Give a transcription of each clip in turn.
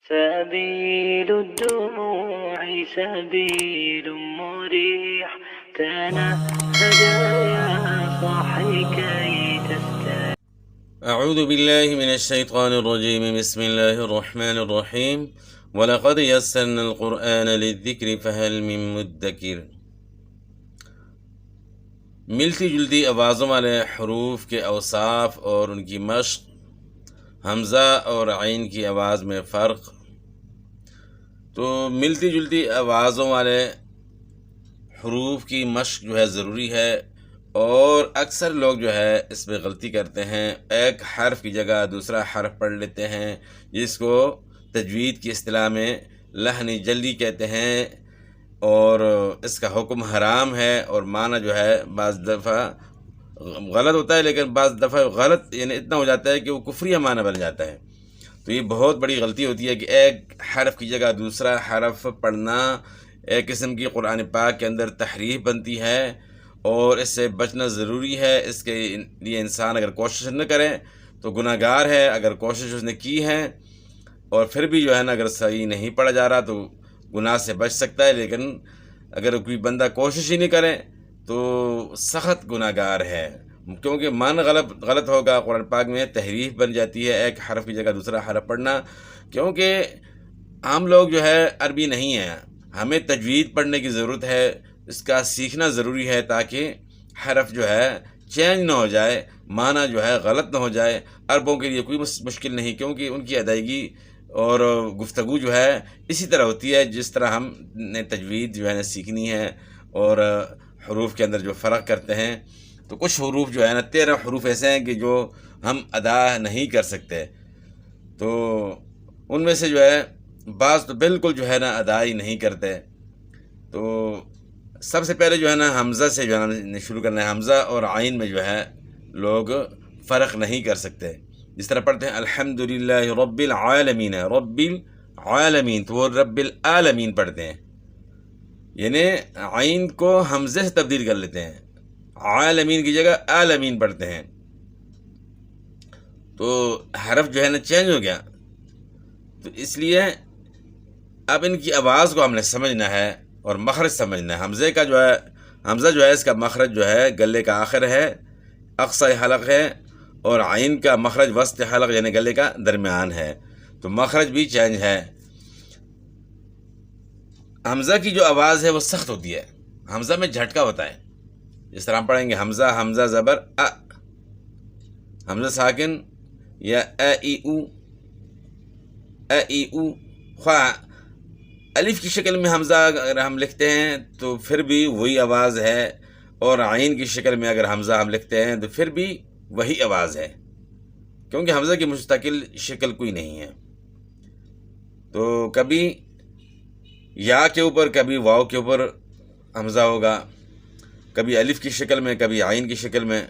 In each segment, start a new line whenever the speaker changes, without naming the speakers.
سبيل الدموع سبيل مريح، تنهد يا صاحي كي تستريح.
أعوذ بالله من الشيطان الرجيم. بسم الله الرحمن الرحيم. وَلَقَدْ يَسَّرْنَا الْقُرْآنَ لِلذِّكْرِ فَهَلْ مِن مُدَّكِرٍ۔ ملتی جلتی آوازوں والے حروف کے اوصاف اور ان کی مشق، حمزہ اور عین کی آواز میں فرق۔ تو ملتی جلتی آوازوں والے حروف کی مشق جو ہے ضروری ہے، اور اکثر لوگ جو ہے اس میں غلطی کرتے ہیں، ایک حرف کی جگہ دوسرا حرف پڑھ لیتے ہیں، جس کو تجوید کی اصطلاح میں لحن جلی کہتے ہیں، اور اس کا حکم حرام ہے، اور معنی جو ہے بعض دفعہ غلط ہوتا ہے، لیکن بعض دفعہ غلط یعنی اتنا ہو جاتا ہے کہ وہ کفری معنی بن جاتا ہے۔ تو یہ بہت بڑی غلطی ہوتی ہے کہ ایک حرف کی جگہ دوسرا حرف پڑھنا ایک قسم کی قرآن پاک کے اندر تحریف بنتی ہے، اور اس سے بچنا ضروری ہے۔ اس کے لیے انسان اگر کوشش نہ کرے تو گناہ گار ہے، اگر کوشش اس نے کی ہے اور پھر بھی جو ہے نا اگر صحیح نہیں پڑھا جا رہا تو گناہ سے بچ سکتا ہے، لیکن اگر کوئی بندہ کوشش ہی نہیں کرے تو سخت گناہ گار ہے، کیونکہ معنی غلط ہوگا۔ قرآن پاک میں تحریف بن جاتی ہے ایک حرف کی جگہ دوسرا حرف پڑھنا، کیونکہ عام لوگ جو ہے عربی نہیں ہیں، ہمیں تجوید پڑھنے کی ضرورت ہے، اس کا سیکھنا ضروری ہے تاکہ حرف جو ہے چینج نہ ہو جائے، معنی جو ہے غلط نہ ہو جائے۔ عربوں کے لیے کوئی مشکل نہیں، کیونکہ ان کی ادائیگی اور گفتگو جو ہے اسی طرح ہوتی ہے جس طرح ہم نے تجوید جو ہے نا سیکھنی ہے، اور حروف کے اندر جو فرق کرتے ہیں۔ تو کچھ حروف جو ہے نا 13 حروف ایسے ہیں کہ جو ہم ادا نہیں کر سکتے، تو ان میں سے جو ہے بعض تو بالکل جو ہے نا ادا ہی نہیں کرتے۔ تو سب سے پہلے جو ہے نا حمزہ سے جو ہے نا شروع کرنا ہے۔ حمزہ اور عین میں جو ہے لوگ فرق نہیں کر سکتے۔ جس طرح پڑھتے ہیں الحمدللہ رب العالمین، رب العالمین، تو وہ رب العالمین پڑھتے ہیں، یعنی عین کو حمزے سے تبدیل کر لیتے ہیں، عالمین کی جگہ عالمین پڑھتے ہیں، تو حرف جو ہے نا چینج ہو گیا۔ تو اس لیے اب ان کی آواز کو ہم نے سمجھنا ہے اور مخرج سمجھنا ہے۔ حمزہ جو ہے اس کا مخرج جو ہے گلے کا آخر ہے، اقصی حلق ہے، اور عین کا مخرج وسط حلق یعنی گلے کا درمیان ہے، تو مخرج بھی چینج ہے۔ حمزہ کی جو آواز ہے وہ سخت ہوتی ہے، حمزہ میں جھٹکا ہوتا ہے۔ جس طرح ہم پڑھیں گے حمزہ زبر ا، حمزہ ساکن یا ای او خواہ الف کی شکل میں حمزہ اگر ہم لکھتے ہیں تو پھر بھی وہی آواز ہے، اور عین کی شکل میں اگر حمزہ ہم لکھتے ہیں تو پھر بھی وہی آواز ہے، کیونکہ حمزہ کی مستقل شکل کوئی نہیں ہے۔ تو کبھی یا کے اوپر کبھی واو کے اوپر حمزہ ہوگا، کبھی الف کی شکل میں کبھی عین کی شکل میں۔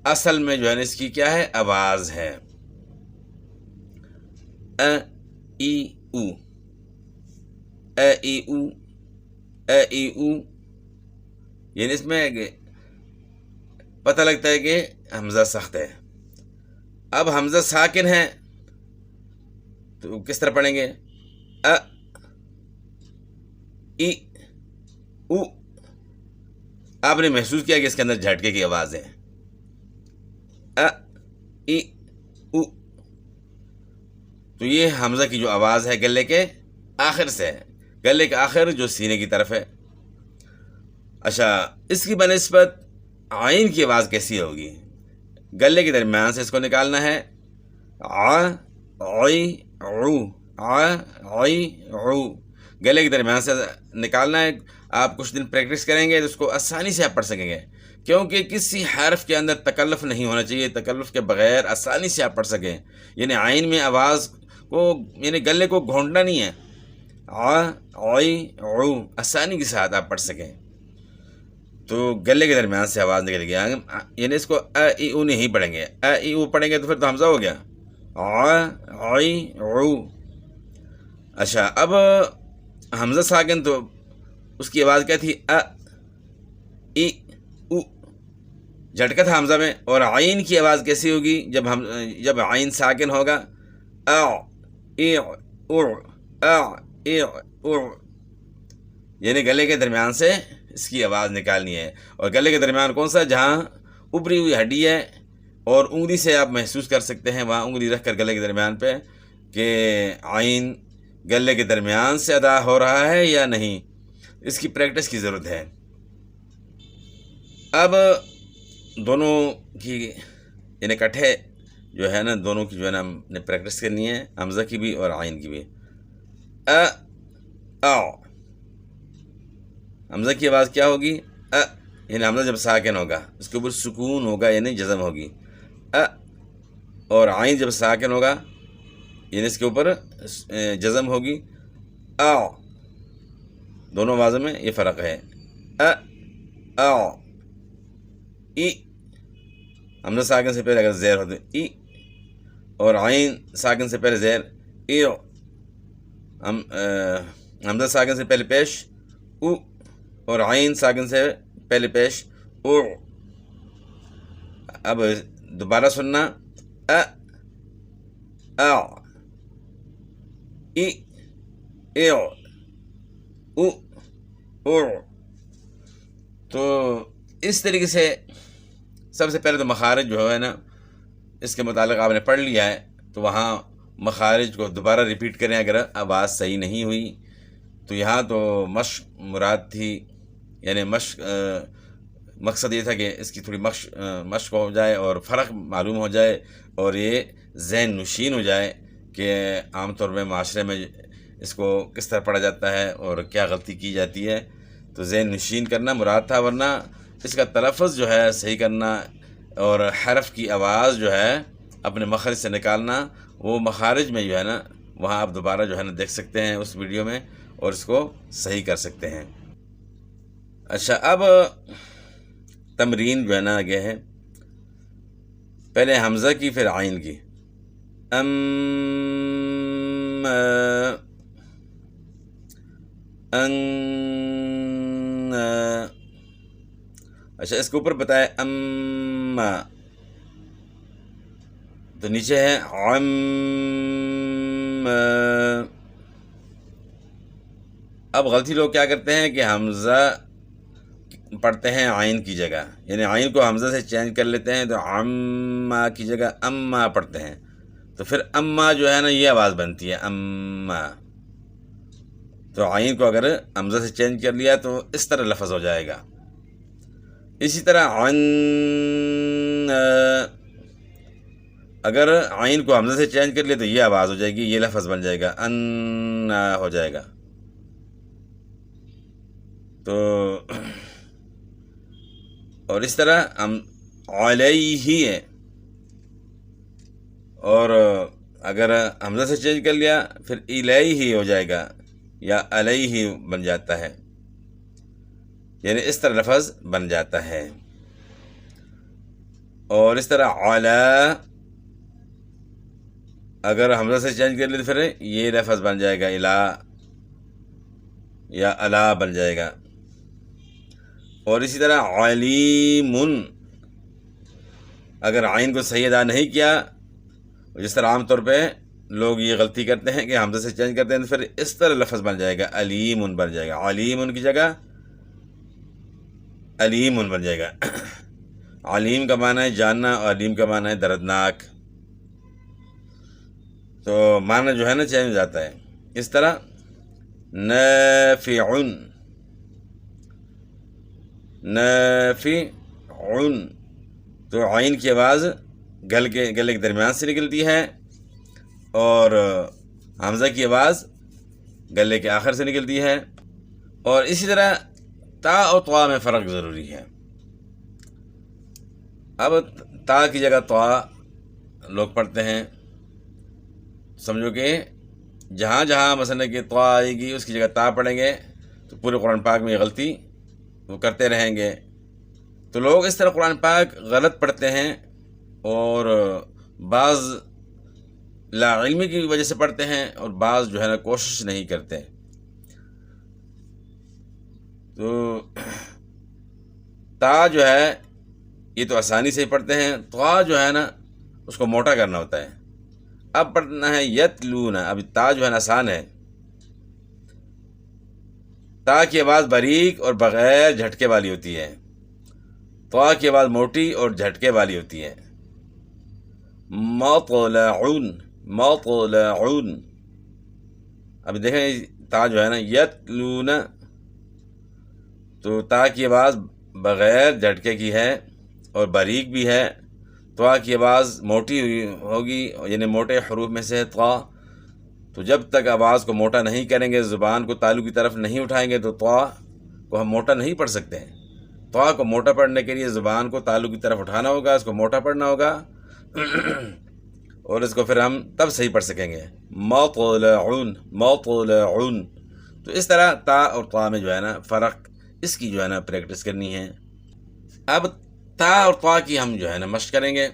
اصل میں جو ہے نا اس کی کیا ہے؟ آواز ہے ا ای او، ا ای او، ا ای او، یعنی اس میں پتہ لگتا ہے کہ حمزہ سخت ہے۔ اب حمزہ ساکن ہے تو کس طرح پڑھیں گے؟ ا ای او، آپ نے محسوس کیا کہ اس کے اندر جھٹکے کی آواز ہے، ا ای او، تو یہ حمزہ کی جو آواز ہے گلے کے آخر سے ہے، گلے کے آخر جو سینے کی طرف ہے۔ اچھا، اس کی بنسبت عین کی آواز کیسی ہوگی؟ گلے کے درمیان سے اس کو نکالنا ہے، ع عی عو، ع عی عو، گلے کے درمیان سے نکالنا ہے۔ آپ کچھ دن پریکٹس کریں گے تو اس کو آسانی سے آپ پڑھ سکیں گے، کیونکہ کسی حرف کے اندر تکلف نہیں ہونا چاہیے، تکلف کے بغیر آسانی سے آپ پڑھ سکیں۔ یعنی عین میں آواز کو یعنی گلے کو گھونٹنا نہیں ہے، ع عی عو، آسانی کے ساتھ آپ پڑھ سکیں، تو گلے کے درمیان سے آواز نکل گیا، یعنی اس کو ا ای او نہیں پڑھیں گے، ا ای او پڑھیں گے تو پھر تو حمزہ ہو گیا، ع عی عو۔ اچھا، اب حمزہ ساکن تو اس کی آواز کیا تھی؟ ا ای او، جھٹکا تھا حمزہ میں، اور عین کی آواز کیسی ہوگی جب عین ساکن ہوگا؟ ا ای یعنی گلے کے درمیان سے اس کی آواز نکالنی ہے. اور گلے کے درمیان کون سا؟ جہاں ابری ہوئی ہڈی ہے اور انگلی سے آپ محسوس کر سکتے ہیں، وہاں انگلی رکھ کر گلے کے درمیان پہ کہ عین گلے کے درمیان سے ادا ہو رہا ہے یا نہیں. اس کی پریکٹس کی ضرورت ہے. اب دونوں کی یعنی اکٹھے جو ہے نا، دونوں کی جو ہے نا ہم نے پریکٹس کرنی ہے، حمزہ کی بھی اور عین کی بھی. حمزہ کی آواز کیا ہوگی؟ یعنی حمزہ جب ساکن ہوگا اس کے اوپر سکون ہوگا یعنی جزم ہوگی. اور عین جب ساکن ہوگا یعنی اس کے اوپر جزم ہوگی. دونوں آوازوں میں یہ فرق ہے. حمزہ ساکن سے پہلے اگر زیر ہوتے ای، اور عین ساکن سے پہلے زیر ایو. حمزہ ساکن سے پہلے پیش او، اور عین ساکن سے پہلے پیش او. اب دوبارہ سننا ای ایو او او. تو اس طریقے سے سب سے پہلے تو مخارج جو ہے نا اس کے متعلق آپ نے پڑھ لیا ہے، تو وہاں مخارج کو دوبارہ ریپیٹ کریں اگر آواز صحیح نہیں ہوئی تو. یہاں تو مشق مراد تھی، یعنی مشق مقصد یہ تھا کہ اس کی تھوڑی مشق ہو جائے اور فرق معلوم ہو جائے اور یہ ذہن نشین ہو جائے کہ عام طور میں معاشرے میں اس کو کس طرح پڑھا جاتا ہے اور کیا غلطی کی جاتی ہے. تو ذہن نشین کرنا مراد تھا، ورنہ اس کا تلفظ جو ہے صحیح کرنا اور حرف کی آواز جو ہے اپنے مخرج سے نکالنا، وہ مخارج میں جو ہے نا وہاں آپ دوبارہ جو ہے نا دیکھ سکتے ہیں اس ویڈیو میں اور اس کو صحیح کر سکتے ہیں. اچھا، اب تمرین جو ہے نا آگے ہے. پہلے حمزہ کی پھر عین کی. اچھا، اس کے اوپر بتائے اما، تو نیچے ہے عم. اب غلطی لوگ کیا کرتے ہیں کہ حمزہ پڑھتے ہیں عین کی جگہ، یعنی عین کو حمزہ سے چینج کر لیتے ہیں تو عما کی جگہ اما پڑھتے ہیں، تو پھر اما جو ہے نا یہ آواز بنتی ہے اما. تو عین کو اگر حمزہ سے چینج کر لیا تو اس طرح لفظ ہو جائے گا. اسی طرح عن، اگر عین کو حمزہ سے چینج کر لیا تو یہ آواز ہو جائے گی، یہ لفظ بن جائے گا ان ہو جائے گا. تو اور اس طرح ہم علیہ ہے، اور اگر حمزہ سے چینج کر لیا پھر الیہ ہو جائے گا یا علیہ بن جاتا ہے، یعنی اس طرح لفظ بن جاتا ہے. اور اس طرح علا، اگر حمزہ سے چینج کر لیا تو پھر یہ لفظ بن جائے گا الا یا الا بن جائے گا. اور اسی طرح علیم، اگر عین کو صحیح ادا نہیں کیا، جس طرح عام طور پہ لوگ یہ غلطی کرتے ہیں کہ حمزہ سے چینج کرتے ہیں، تو پھر اس طرح لفظ بن جائے گا علیم بن جائے گا. علیم کی جگہ علیم بن جائے گا. علیم کا معنی ہے جاننا اور علیم کا معنی ہے دردناک، تو معنی جو ہے نا چینج ہو جاتا ہے. اس طرح نافع، نافع، تو عین کی آواز گلے کے درمیان سے نکلتی ہے اور حمزہ کی آواز گلے کے آخر سے نکلتی ہے. اور اسی طرح تا اور طوا میں فرق ضروری ہے. اب تا کی جگہ طوا لوگ پڑھتے ہیں، سمجھو کہ جہاں جہاں مثلا کہ طوا آئے گی اس کی جگہ تا پڑھیں گے تو پورے قرآن پاک میں یہ غلطی وہ کرتے رہیں گے. تو لوگ اس طرح قرآن پاک غلط پڑھتے ہیں اور بعض لا علمی کی وجہ سے پڑھتے ہیں اور بعض جو ہے نا کوشش نہیں کرتے. تو تا جو ہے یہ تو آسانی سے ہی پڑھتے ہیں، طوا جو ہے نا اس کو موٹا کرنا ہوتا ہے. اب پڑھنا ہے یتلون. اب تا جو ہے نا آسان ہے. تا کی آواز باریک اور بغیر جھٹکے والی ہوتی ہے. طا کی آواز موٹی اور جھٹکے والی ہوتی ہے. مطلعون مطلعون. اب دیکھیں تا جو ہے نا یتلون، تو تا کی آواز بغیر جھٹکے کی ہے اور باریک بھی ہے. طا کی آواز موٹی ہوگی، یعنی موٹے حروف میں سے ہے طا. تو جب تک آواز کو موٹا نہیں کریں گے، زبان کو تالو کی طرف نہیں اٹھائیں گے، تو طا کو ہم موٹا نہیں پڑھ سکتے ہیں. طا کو موٹا پڑھنے کے لیے زبان کو تالو کی طرف اٹھانا ہوگا، اس کو موٹا پڑھنا ہوگا اور اس کو پھر ہم تب صحیح پڑھ سکیں گے. مطلعون مطلعون. تو اس طرح تا اور طا میں جو ہے نا فرق، اس کی جو ہے نا پریکٹس کرنی ہے. اب تا اور طا کی ہم جو ہے نا مشق کریں گے.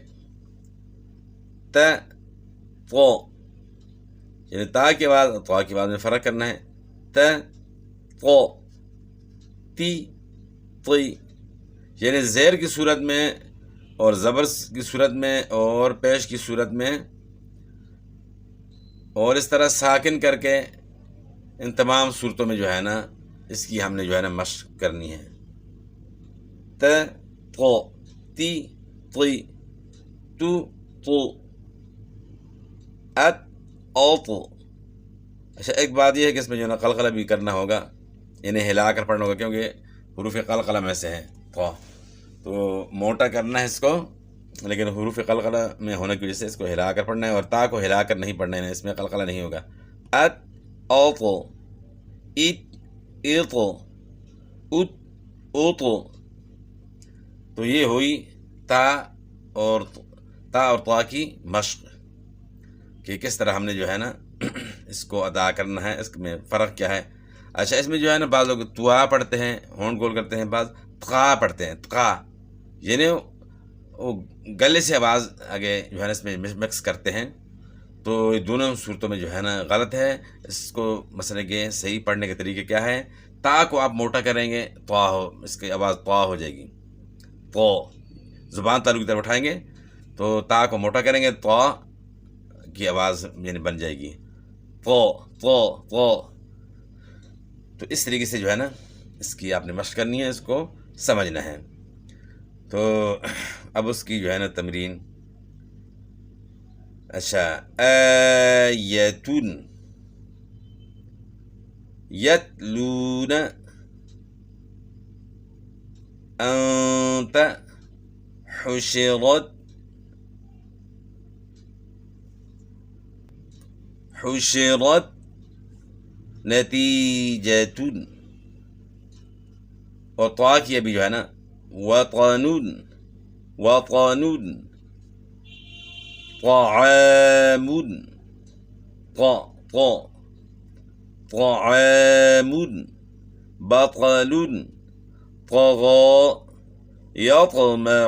تا طا، یعنی تا کے بعد طا کے بعد میں فرق کرنا ہے. تا طا تی طی، یعنی زیر کی صورت میں اور زبر کی صورت میں اور پیش کی صورت میں، اور اس طرح ساکن کر کے ان تمام صورتوں میں جو ہے نا اس کی ہم نے جو ہے نا مشق کرنی ہے. تا طا تی طی تو طو ات اوطو. اچھا ایک بات یہ ہے کہ اس میں جو ہے نا قلقلہ بھی کرنا ہوگا، انہیں ہلا کر پڑھنا ہوگا، کیونکہ حروف قلقلہ میں سے ہے طا. تو موٹا کرنا ہے اس کو، لیکن حروف قلقلہ میں ہونے کی وجہ سے اس کو ہلا کر پڑھنا ہے، اور تا کو ہلا کر نہیں پڑھنا ہے، اس میں قلقلہ نہیں ہوگا. ات اوطو ایت ایطو ات اوطو. تو یہ ہوئی تا اور طا کی مشق، کہ کس طرح ہم نے جو ہے نا اس کو ادا کرنا ہے. اس میں فرق کیا ہے؟ اچھا اس میں جو ہے نا بعض لوگ توا پڑھتے ہیں، ہونٹ گول کرتے ہیں، بعض تقا پڑھتے ہیں. تقا یعنی وہ گلے سے آواز آگے جو ہے نا اس میں مکس کرتے ہیں. تو یہ دونوں صورتوں میں جو ہے نا غلط ہے. اس کو مسئلے کے صحیح پڑھنے کے طریقے کیا ہے؟ تا کو آپ موٹا کریں گے طا ہو، اس کی آواز طا ہو جائے گی. طا زبان تالو کی طرف اٹھائیں گے تو تا کو موٹا کریں گے، طا کی آواز یعنی بن جائے گی طا طا طا. تو اس طریقے سے جو ہے نا اس کی آپ نے مشق کرنی ہے، اس کو سمجھنا ہے. تو اب اس کی جو ہے نا تمرین. اچھا آیتون یتلون انت حشرت حشرت نتیجتون. اور طا کی ابھی جو ہے نا وطنون وطنون طعامون طا طا طعامون بطل طغى يطمع